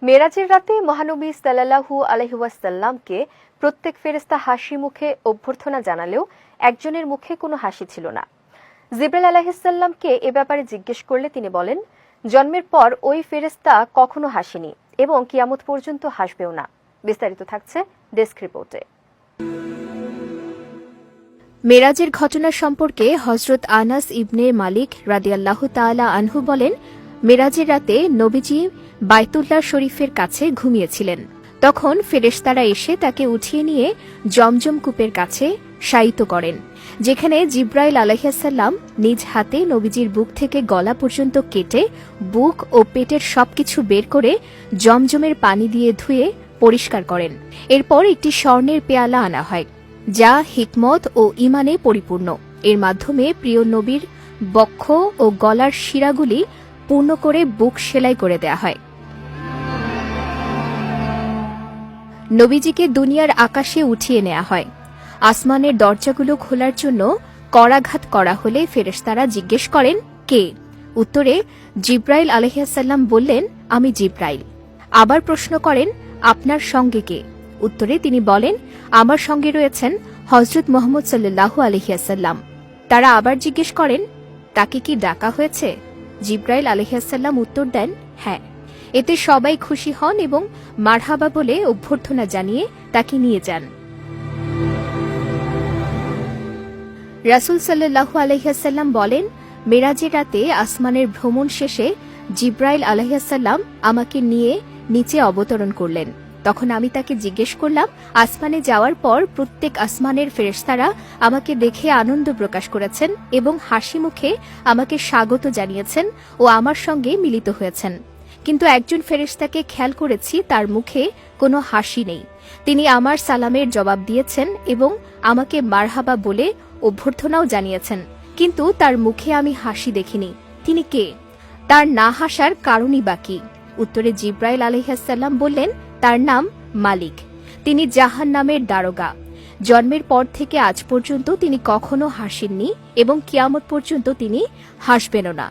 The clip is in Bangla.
মেরাজের রাতে মহানবী সাল্লাল্লাহু আলাইহি ওয়াসাল্লামকে প্রত্যেক ফেরেশতা হাসি মুখে অভ্যর্থনা জানালেও একজনের মুখে কোনো হাসি ছিল না। জিবরাইল আলাইহিস সালামকে এ ব্যাপারে জিজ্ঞেস করলে তিনি বলেন, জন্মের পর ওই ফেরেশতা কখনো হাসেনি এবং কিয়ামত পর্যন্ত হাসবেও না। বিস্তারিত থাকছে ডেস্ক রিপোর্টে। মেরাজের ঘটনা সম্পর্কে হযরত আনাস ইবনে মালিক রাদিয়াল্লাহু তাআলা আনহু বলেন, মেরাজের রাতে নবীজি বাইতুল্লাহ শরীফের কাছে ঘুমিয়েছিলেন। তখন ফেরেশতারা এসে তাকে উঠিয়ে নিয়ে জমজম কূপের কাছে শায়িত করেন, যেখানে জিবরাইল আলাইহিস সালাম নিজ হাতে নবীজির বুক থেকে গলা পর্যন্ত কেটে বুক ও পেটের সবকিছু বের করে জমজমের পানি দিয়ে ধুয়ে পরিষ্কার করেন। এরপর একটি স্বর্ণের পেয়ালা আনা হয়, যা হিকমত ও ঈমানে পরিপূর্ণ। এর মাধ্যমে প্রিয় নবীর বক্ষ ও গলার শিরাগুলি পূর্ণ করে বুক সেলাই করে দেয়া হয়। নবীজিকে দুনিয়ার আকাশে উঠিয়ে নেওয়া হয়। আসমানের দরজাগুলো খোলার জন্য করাঘাত করা হলে ফেরেশতারা জিজ্ঞেস করেন, কে? উত্তরে জিবরাইল আলাইহিস সালাম বললেন, আমি জিবরাইল। আবার প্রশ্ন করেন, আপনার সঙ্গে কে? উত্তরে তিনি বলেন, আমার সঙ্গে রয়েছেন হযরত মুহাম্মদ সাল্লাল্লাহু আলাইহি ওয়াসাল্লাম। তারা আবার জিজ্ঞেস করেন, তাকে কি ডাকা হয়েছে? জিবরাইল আলাইহিস সালাম উত্তর দেন, হ্যাঁ। এতে সবাই খুশি হন এবং মারহাবা বলে অভ্যর্থনা জানিয়ে তাকে নিয়ে যান। রাসূল সাল্লাল্লাহু আলাইহি ওয়াসাল্লাম বলেন, মেরাজের রাতে আসমানের ভ্রমণ শেষে জিবরাইল আলাইহিস সালাম আমাকে নিয়ে নিচে অবতরণ করলেন। তখন আমি তাকে জিজ্ঞেস করলাম, আসমানে যাওয়ার পর প্রত্যেক আসমানের ফেরেশতারা আমাকে দেখে আনন্দ প্রকাশ করেছেন এবং হাসি মুখে আমাকে স্বাগত জানিয়েছেন ও আমার সঙ্গে মিলিত হয়েছেন, কিন্তু একজন ফেরেশতাকে খেয়াল করেছি তার মুখে কোনো হাসি নেই। তিনি আমার সালামের জবাব দিয়েছেন এবং আমাকে মারহাবা বলে অভ্যর্থনাও জানিয়েছেন, কিন্তু তার মুখে আমি হাসি দেখিনি। তিনি কে? তার না হাসার কারণই বাকি। উত্তরে জিবরাইল আলাইহিস সালাম বললেন, তার নাম মালিক। তিনি জাহান্নামের দারোগা। জন্মের পর থেকে আজ পর্যন্ত তিনি কখনো হাসেননি এবং কিয়ামত পর্যন্ত তিনি হাসবেনও না।